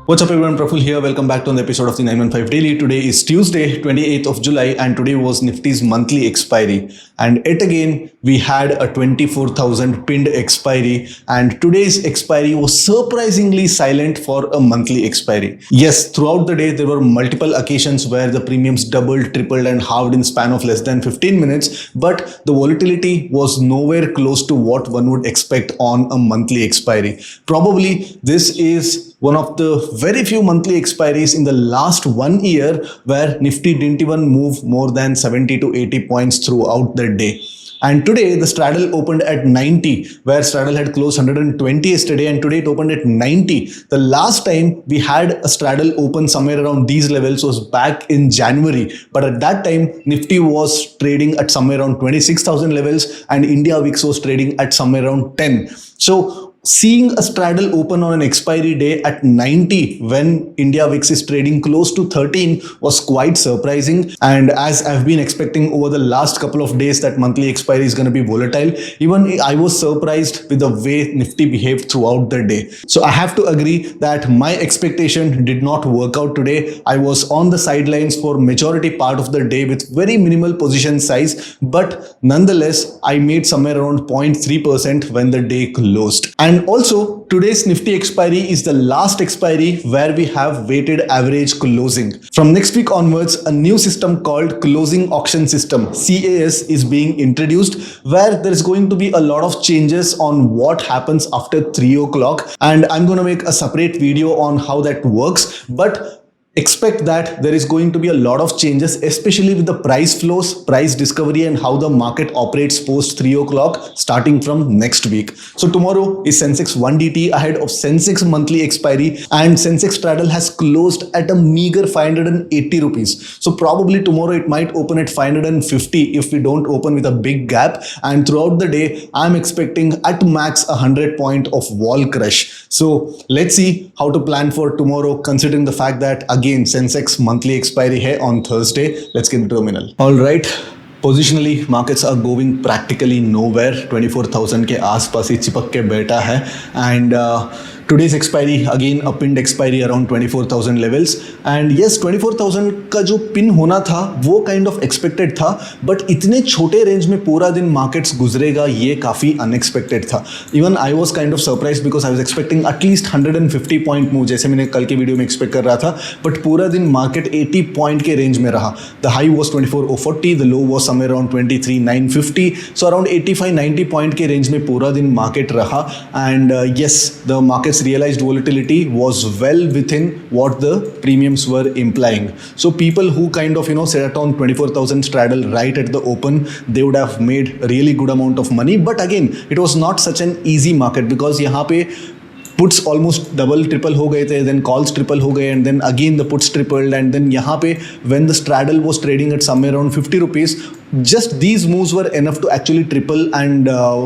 What's up everyone, Praful here. Welcome back to an episode of the 915 Daily. Today is Tuesday, 28th of July and today was Nifty's monthly expiry. And yet again, we had a 24,000 pinned expiry and today's expiry was surprisingly silent for a monthly expiry. Yes, throughout the day, there were multiple occasions where the premiums doubled, tripled and halved in span of less than 15 minutes. But the volatility was nowhere close to what one would expect on a monthly expiry. Probably this is one of the very few monthly expiries in the last 1 year where Nifty didn't even move more than 70 to 80 points throughout the day. And today the straddle opened at 90, where straddle had closed 120 yesterday and today it opened at 90. The last time we had a straddle open somewhere around these levels was back in January. But at that time, Nifty was trading at somewhere around 26,000 levels and India VIX was trading at somewhere around 10. So seeing a straddle open on an expiry day at 90 when India VIX is trading close to 13 was quite surprising. And as I've been expecting over the last couple of days that monthly expiry is going to be volatile, even I was surprised with the way Nifty behaved throughout the day. So I have to agree that my expectation did not work out today. I was on the sidelines for majority part of the day with very minimal position size, but nonetheless I made somewhere around 0.3% when the day closed. And also, today's Nifty expiry is the last expiry where we have weighted average closing. From next week onwards, a new system called Closing Auction System, CAS, is being introduced, where there is going to be a lot of changes on what happens after 3 o'clock. And I'm going to make a separate video on how that works. But expect that there is going to be a lot of changes, especially with the price flows, price discovery and how the market operates post 3 o'clock starting from next week. So tomorrow is Sensex 1DT ahead of Sensex monthly expiry and Sensex straddle has closed at a meager 580 rupees. So probably tomorrow it might open at 550 if we don't open with a big gap. And throughout the day, I'm expecting at max 100 point of wall crush. So let's see how to plan for tomorrow considering the fact that again Sensex monthly expiry hai on Thursday. Let's get into terminal. All right. Positionally, markets are going practically nowhere. 24,000 के आसपास ही चिपक के बैठा है and today's expiry again a pinned expiry around 24,000 levels and yes 24,000 का जो pin होना था वो kind of expected था but इतने छोटे रेंज में पूरा दिन मार्केट्स गुजरेगा ये काफ़ी unexpected था. Even I was kind of surprised because I was expecting at least 150 point move जैसे मैंने कल के वीडियो में expect कर रहा था but पूरा दिन मार्केट 80 पॉइंट के रेंज में रहा. The high was 24,040, the low was somewhere around 23,950, so around 85-90 point के रेंज में पूरा दिन मार्केट रहा and yes the markets realized volatility was well within what the premiums were implying. So people who kind of set on 24,000 straddle right at the open, they would have made a really good amount of money. But again it was not such an easy market because यहाँ पे puts almost double triple हो गए थे, then calls triple हो गए and then again the puts tripled and then यहाँ पे when the straddle was trading at somewhere around 50 rupees, just these moves were enough to actually triple and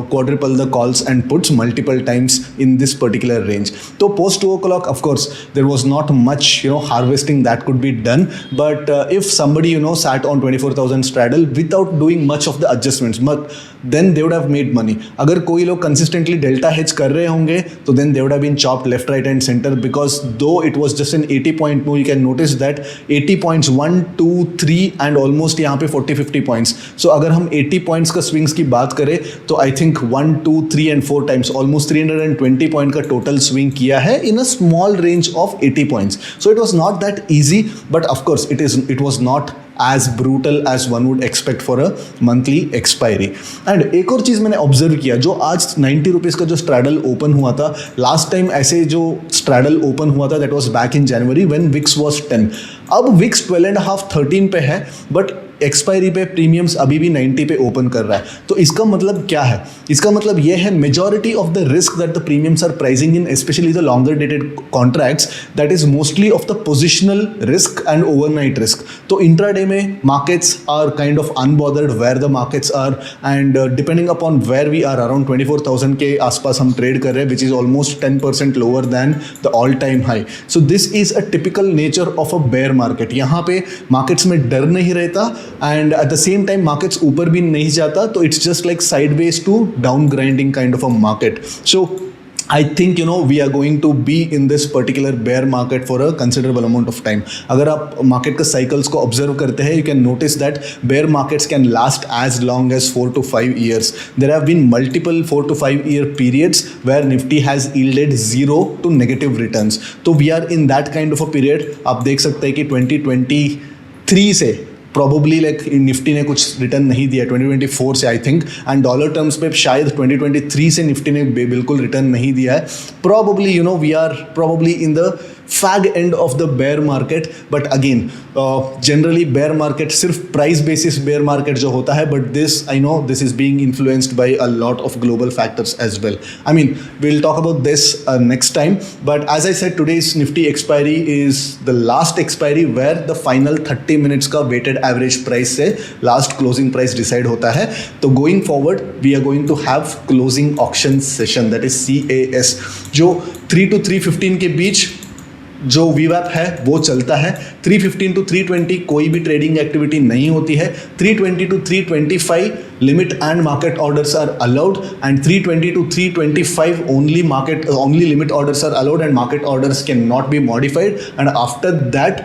quadruple the calls and puts multiple times in this particular range. So post 2 o'clock, of course, there was not much harvesting that could be done. But if somebody sat on 24,000 straddle without doing much of the adjustments, but then they would have made money. अगर कोई लोग consistently delta hedge कर रहे होंगे, तो then they would have been chopped left, right, and center because though it was just an 80 point move, you can notice that 80 points 1, 2, 3 and almost यहाँ पे 40-50 points. So अगर हम 80 पॉइंट्स का swings की बात करें तो I think 1, 2, 3 and 4 times almost 320 point का टोटल स्विंग किया है in a small range of 80 points. So it was not that easy but of course it was not as brutal as one would expect for a monthly expiry. And एक और चीज़ मैंने observe किया, जो आज 90 rupees का जो straddle open हुआ था, लास्ट टाइम ऐसे जो स्ट्रैडल ओपन हुआ था that was back in January when VIX was 10. अब विक्स 12.5 13 पे है बट एक्सपायरी पे प्रीमियम्स अभी भी 90 पे ओपन कर रहा है. तो इसका मतलब क्या है? इसका मतलब ये है majority of the risk that the premiums are pricing in specially the longer dated contracts that is mostly of the positional risk and overnight risk. तो इंट्राडे में markets are kind of unbothered where the markets are and depending upon where we are around 24,000 के आसपास हम trade कर रहे हैं which is almost 10% lower than the all time high. So this is a typical nature of a bear market. यहाँ पे markets में डर नहीं रहता and at the same time markets ऊपर भी नहीं जाता, तो it's just like sideways to down grinding kind of a market. So I think we are going to be in this particular bear market for a considerable amount of time. अगर आप market के cycles को observe करते हैं, you can notice that bear markets can last as long as 4 to 5 years. There have been multiple 4 to 5 year periods where Nifty has yielded 0 to negative returns. तो we are in that kind of a period. आप देख सकते हैं कि 2023 से probably like Nifty ने कुछ return नहीं दिया 2024 से I think, and dollar terms पे शायद 2023 से निफ्टी ने बिल्कुल रिटर्न नहीं दिया है. Probably we are probably in the fag end of the bear market. But again, generally bear market सिर्फ price basis bear market जो होता है, but this I know this is being influenced by a lot of global factors as well. I mean, we'll talk about this next time, but as I said, today's Nifty expiry is the last expiry where the final 30 minutes का weighted average price से last closing price decide होता है. तो going forward we are going to have closing auction session, that is CAS, जो 3 to 3:15 के बीच जो VWAP है वो चलता है. 315 to 320 कोई भी ट्रेडिंग एक्टिविटी नहीं होती है. 320 to 325 limit and market orders are allowed, and 320 to 325 only limit orders are allowed and market orders cannot be modified. And after that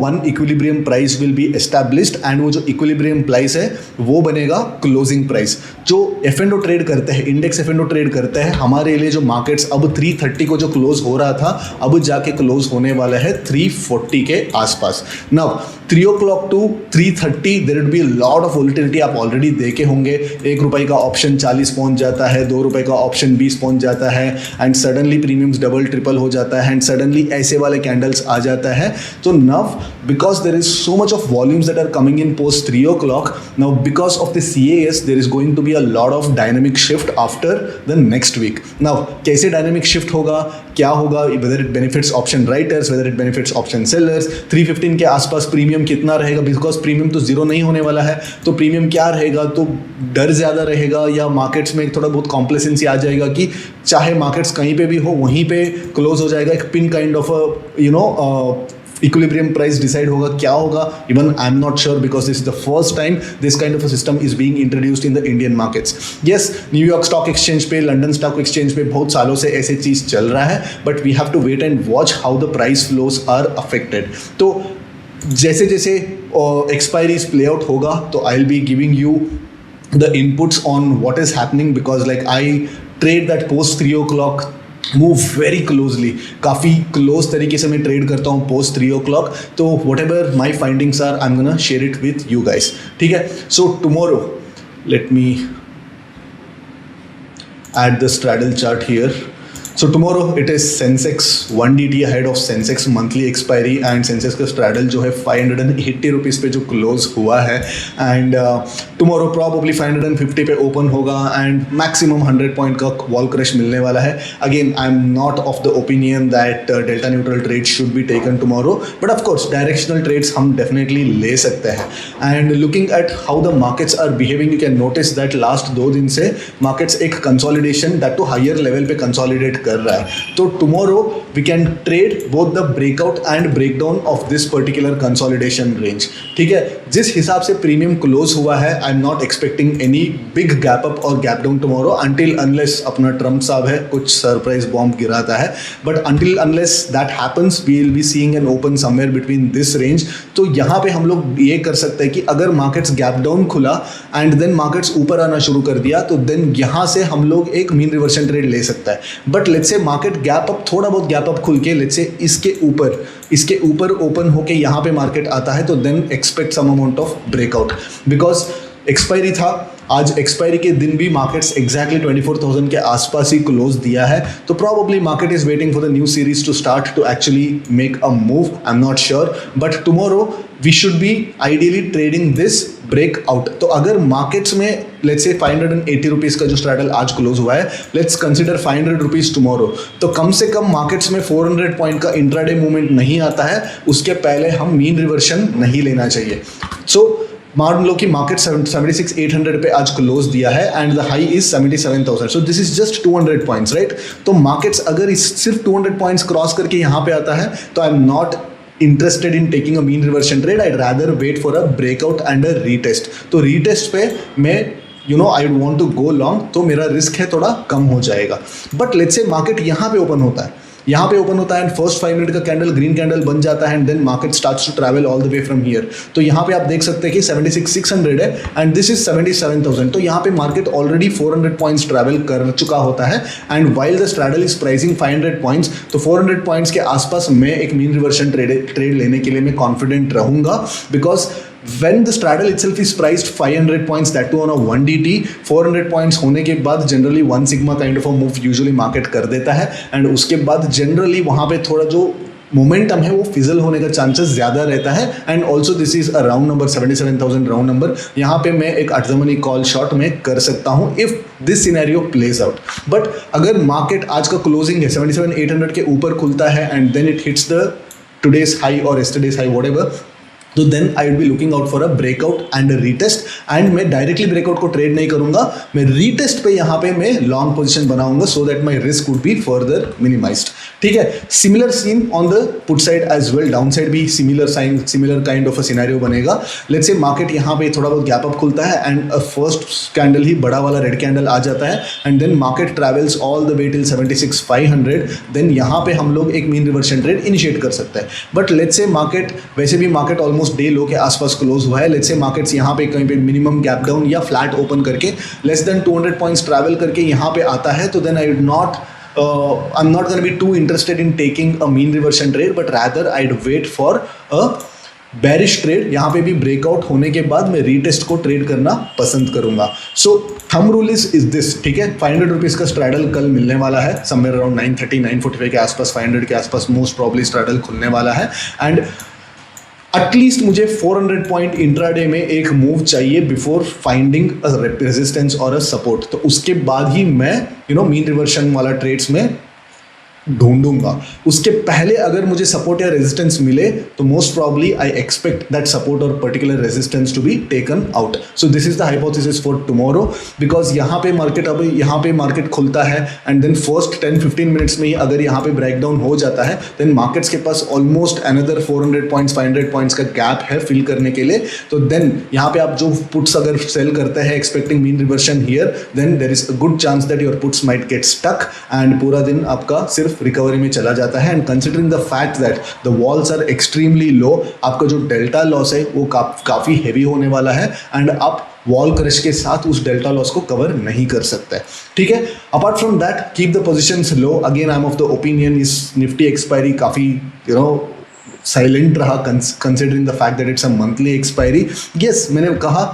one equilibrium price will be established, and वो जो equilibrium price है वो बनेगा closing price. जो F&O trade करते हैं, index F&O trade करते हैं, हमारे लिए जो मार्केट्स अब 330 को जो क्लोज हो रहा था अब जाके क्लोज होने वाला है 340 के आसपास. Now 3 o'clock to 3:30 there will be a lot of volatility. आप ऑलरेडी देखे होंगे, ₹1 का ऑप्शन 40 पहुंच जाता है, ₹2 का ऑप्शन 20 पहुंच जाता है, and suddenly premiums double triple हो जाता है, एंड सडनली ऐसे वाले कैंडल्स आ जाता है. तो now because there is so much of volumes that are coming in post 3 o'clock, now because of the CAS there is going to be a lot of dynamic shift after the next week. Now कैसे dynamic shift होगा, क्या होगा, whether it benefits option writers, whether it benefits option sellers, 315 के आसपास premium कितना रहेगा, because premium तो zero नहीं होने वाला है. तो प्रीमियम क्या रहेगा, तो डर ज़्यादा रहेगा या मार्केट्स में थोड़ा बहुत कॉम्प्लेसेंसी आ जाएगा कि चाहे मार्केट्स कहीं पे भी हो वहीं पे क्लोज हो जाएगा. एक pin kind of equilibrium price decide होगा, क्या होगा, even I'm not sure, because this is the first time this kind of a system is being introduced in the Indian markets. Yes, New York Stock Exchange पे, London Stock Exchange पे बहुत सालों से ऐसे चीज़ चल रहा है, but we have to wait and watch how the price flows are affected. तो जैसे जैसे expiries play out होगा तो I'll be giving you the inputs on what is happening, because like I trade that post 3 o'clock move very closely, काफ़ी close तरीके से मैं trade करता हूँ पोस्ट 3 o'clock. तो what ever my findings are I am gonna share it with you guys. ठीक है. So tomorrow let me add the straddle chart here. So tomorrow it is Sensex 1DT ahead of Sensex monthly expiry, and Sensex का straddle जो है 580 rupees पे जो close हुआ है, and tomorrow probably 550 पे ओपन होगा, and maximum 100 पॉइंट का वॉल क्रश मिलने वाला है. Again, I am not of the opinion that delta neutral trades should be taken tomorrow, but of course directional trades हम definitely ले सकते हैं. And looking at how the markets are behaving, you can notice that last 2 दिन से markets एक consolidation that to higher level पे consolidate कर रहा है. तो tomorrow we can trade both the breakout and breakdown of this particular consolidation range. ठीक है. जिस हिसाब से प्रीमियम क्लोज हुआ है, I am not expecting any big gap up और gap down tomorrow until unless अपना ट्रम्प साहब है कुछ सरप्राइज बॉम्ब गिराता है. But until unless that happens we will be seeing an open somewhere between this range. तो यहाँ पे हम लोग ये कर सकते हैं कि अगर मार्केट्स गैप डाउन खुला एंड देन मार्केट्स ऊपर आना शुरू कर दिया, तो देन यहाँ से हम लोग एक मीन रिवर्शन ट्रेड ले सकता है. But let's say market gap up, थोड़ा बहुत गैप अप खुल के लेट्स से इसके ऊपर ओपन होके यहाँ पे मार्केट आता है, तो then expect some amount of breakout. Because expiry था, आज एक्सपायरी के दिन भी मार्केट्स एग्जैक्टली 24,000 के आसपास ही क्लोज दिया है. तो probably market is waiting for the new series to start to actually make a move. I am not sure, but tomorrow we should be ideally trading this breakout. तो अगर markets में let's say 580 rupees का जो straddle आज close हुआ है, let's consider 500 rupees tomorrow, तो कम से कम मार्केट्स में 400 पॉइंट का इंट्राडे मूवमेंट नहीं आता है, उसके पहले हम मीन रिवर्शन नहीं लेना चाहिए. सो मान लो कि मार्केट 76,800 पे आज क्लोज दिया है and the high is 77,000. So this is just 200 points, right. तो मार्केट्स अगर इस सिर्फ 200 पॉइंट्स क्रॉस करके यहाँ पे आता है, तो आई am not interested in taking a mean reversion trade. I'd rather wait for a breakout and a retest. तो retest पे मैं you know I want to go long, तो मेरा रिस्क है थोड़ा कम हो जाएगा. बट लेट्स से मार्केट यहाँ पे ओपन होता है, यहाँ पे ओपन होता है एंड फर्स्ट 5 मिनट का कैंडल ग्रीन कैंडल बन जाता है and then market starts to travel all the way from here. तो यहाँ पे आप देख सकते हैं कि 76,600 है एंड दिस इज 77,000. तो यहाँ पे मार्केट ऑलरेडी 400 पॉइंट्स ट्रैवल कर चुका होता है and while the straddle is pricing 500 points, तो 400 पॉइंट्स के आसपास मैं एक मीन रिवर्शन ट्रेड लेने के लिए मैं कॉन्फिडेंट रहूंगा. Because when the straddle itself is priced 500 points, that too on a 1DT, 400 points होने के बाद generally 1 sigma kind of a move usually market कर देता है एंड उसके बाद generally वहाँ पे थोड़ा जो मोमेंटम है वो फिजल होने का चांसेस ज़्यादा रहता है. And also this is a round number 77,000 round number. यहाँ पे मैं एक अटजमनी कॉल शॉट में कर सकता हूँ if this scenario plays out. But अगर मार्केट आज का क्लोजिंग है 77,800 के ऊपर खुलता है and then it hits the today's high और यस्टरडेज हाई व्हाटएवर, तो then I will be looking out for a breakout and a retest. And मैं डायरेक्टली ब्रेकआउट को ट्रेड नहीं करूंगा, मैं रीटेस्ट पे यहाँ पे मैं लॉन्ग पोजीशन बनाऊंगा so that my risk would be further minimised. ठीक है, similar scene on the put side as well, down side भी similar kind of a scenario बनेगा. लेट्स से मार्केट यहाँ पे थोड़ा बहुत गैप अप खुलता है एंड फर्स्ट कैंडल ही बड़ा वाला रेड कैंडल आ जाता है and then market travels all the way till 76,500. Then यहाँ पे हम लोग एक मीन रिवर्शन ट्रेड इनिशिएट कर सकते हैं. बट लेट्स से मार्केट, वैसे भी मार्केट ऑलमोस्ट डे लो के आसपास क्लोज हुआ है, लेट्स से मार्केट्स यहाँ पे कहीं पे मिनिमम गैप डाउन या फ्लैट ओपन करके लेस देन 200 पॉइंट्स ट्रैवल करके यहाँ पे आता है, तो then I would not I'm not going to be too interested in taking a mean reversion trade, but rather I'd wait for a bearish trade. यहाँ पे भी ब्रेकआउट होने के बाद मैं रीटेस्ट को ट्रेड करना पसंद करूंगा. सो थंब रूल इज दिस. ठीक है, 500 रुपीज़ का स्ट्रैडल कल मिलने वाला है समवेयर अराउंड 930 945 के आसपास, 500 के आसपास मोस्ट प्रॉब्ली स्ट्रैडल खुलने वाला है एंड एटलीस्ट मुझे 400 पॉइंट इंट्राडे में एक मूव चाहिए बिफोर फाइंडिंग अ रेजिस्टेंस और अ सपोर्ट. तो उसके बाद ही मैं मीन रिवर्शन वाला ट्रेड्स में ढूंढूंगा. उसके पहले अगर मुझे सपोर्ट या रेजिस्टेंस मिले तो most probably I expect that support और particular resistance to be taken out. So this is the hypothesis for tomorrow. Because यहाँ पे मार्केट खुलता है एंड देन फर्स्ट 10-15 मिनट्स में ही अगर यहाँ पे ब्रेकडाउन हो जाता है देन मार्केट्स के पास ऑलमोस्ट अनदर 400 पॉइंट्स 500 पॉइंट्स का गैप है फिल करने के लिए. तो देन यहाँ पे आप जो पुट्स अगर सेल करते हैं expecting mean reversion here, then there is a good chance that your puts might get stuck and पूरा दिन आपका सिर्फ रिकवरी में चला जाता है. And considering the fact that the walls are extremely low, आपका जो डेल्टा लॉस है वो काफ़ी हैवी होने वाला है एंड आप वॉल क्रश के साथ उस डेल्टा लॉस को कवर नहीं कर सकते. ठीक है, apart from that keep the positions low. Again I am of the opinion इस निफ्टी एक्सपायरी काफ़ी साइलेंट रहा considering the fact that it's a monthly expiry. Yes, मैंने कहा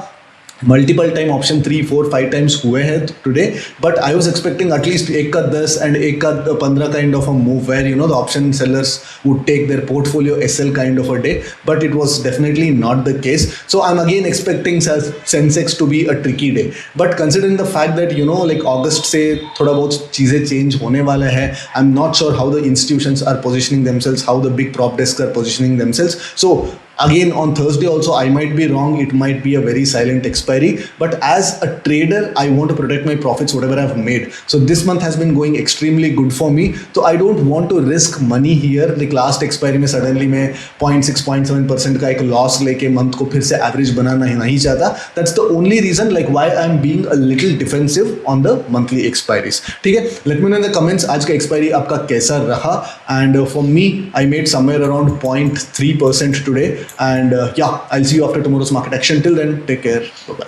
मल्टीपल टाइम ऑप्शन 3, 4, 5 टाइम्स हुए हैं today, but I was expecting at least एक का 10 and एक का 15 kind of a move where the option sellers would take their portfolio SL kind of a day, but it was definitely not the case. So I am again expecting Sensex to be a tricky day. But considering the fact that like अगस्त से थोड़ा बहुत चीज़ें change होने वाला है, I am not sure how the institutions are positioning themselves, how the big prop desk are positioning themselves. So again on Thursday also I might be wrong, it might be a very silent expiry, but as a trader I want to protect my profits whatever I've made. So this month has been going extremely good for me, so I don't want to risk money here. Like last expiry में suddenly मैं 0.6-0.7% का एक loss लेके month को फिर से average बनाना नहीं चाहता. That's the only reason like why I'm being a little defensive on the monthly expiries. ठीक है, let me know in the comments आज का expiry आपका कैसा रहा. And for me I made somewhere around 0.3% today. And yeah, I'll see you after tomorrow's market action. Till then, take care. Bye-bye.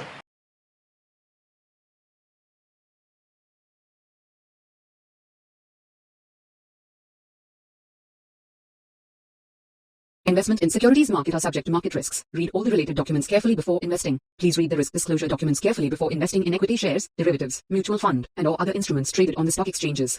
Investment in securities market are subject to market risks. Read all the related documents carefully before investing. Please read the risk disclosure documents carefully before investing in equity shares, derivatives, mutual fund, and or other instruments traded on the stock exchanges.